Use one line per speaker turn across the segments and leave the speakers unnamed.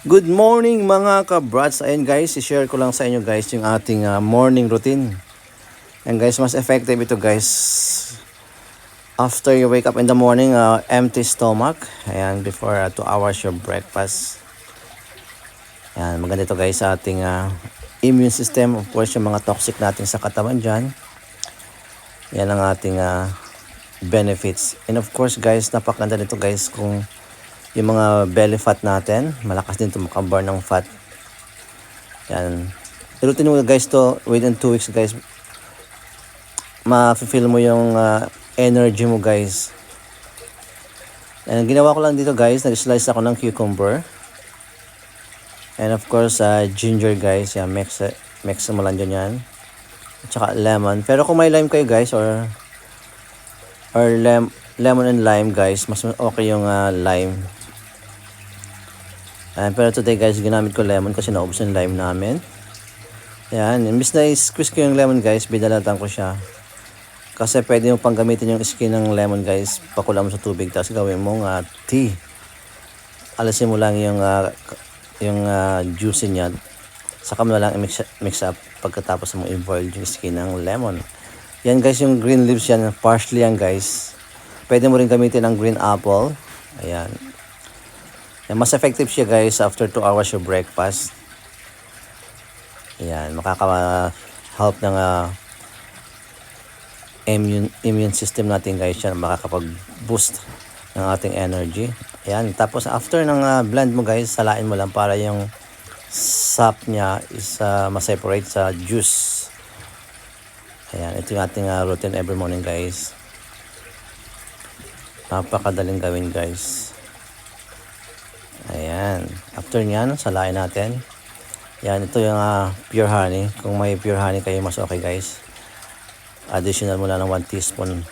Good morning mga ka-brats. Ayun guys, i-share ko lang sa inyo guys yung ating morning routine. And guys, mas effective ito guys. After you wake up in the morning, empty stomach. Ayan, before 2 hours your breakfast. Ayan, maganda ito guys sa ating immune system. Of course, yung mga toxic natin sa katawan dyan. Yan ang ating benefits. And of course guys, napakaganda nito guys kung yung mga belly fat natin, malakas din ito makaburn ng fat. Yan. I-routine mo guys to within 2 weeks guys. Ma-feel mo yung energy mo guys. And ginawa ko lang dito guys, nag-slice ako ng cucumber. And of course, ginger guys. Yan, mix mo lang dyan yan. At saka lemon. Pero kung may lime kayo guys, or lemon and lime guys, mas okay yung lime. Pero today guys, ginamit ko lemon kasi naubos yung lime namin. Yan, imbis na i-squeeze ko yung lemon guys, binalatan ko siya. Kasi pwede mo pang gamitin yung skin ng lemon guys, pakulam mo sa tubig, tapos gawin mong tea. Alisin mo lang yung juice niya. Saka mo lang mix up pagkatapos mo i-boil yung skin ng lemon. Yan guys, yung green leaves yan, parsley yan guys. Pwede mo rin gamitin ang green apple. Ayan. Mas effective siya guys after 2 hours your breakfast. Ayan, makaka-help ng immune system natin guys yan. Makakapag-boost ng ating energy. Ayan, tapos after ng blend mo guys, salain mo lang para yung sap niya is ma-separate sa juice. Ayan, ito yung ating routine every morning guys. Napakadaling gawin guys. Ayan. After nyan, salain natin. Yan, ito yung pure honey. Kung may pure honey kayo, mas okay guys. Additional mo lang ng 1 teaspoon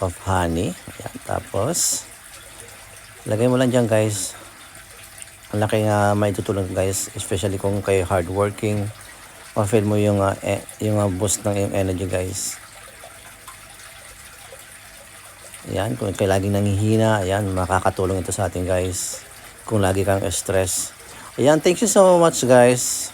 of honey. Ayan. Tapos, lagay mo lang dyan guys. Ang laki nga may tutulong guys. Especially kung kayo hardworking. Ma-feel mo yung boost ng yung energy guys. Ayan, kung kayo laging nanghihina, ayan, makakatulong ito sa atin guys. Kung lagi kang stress. Ayan, thank you so much guys.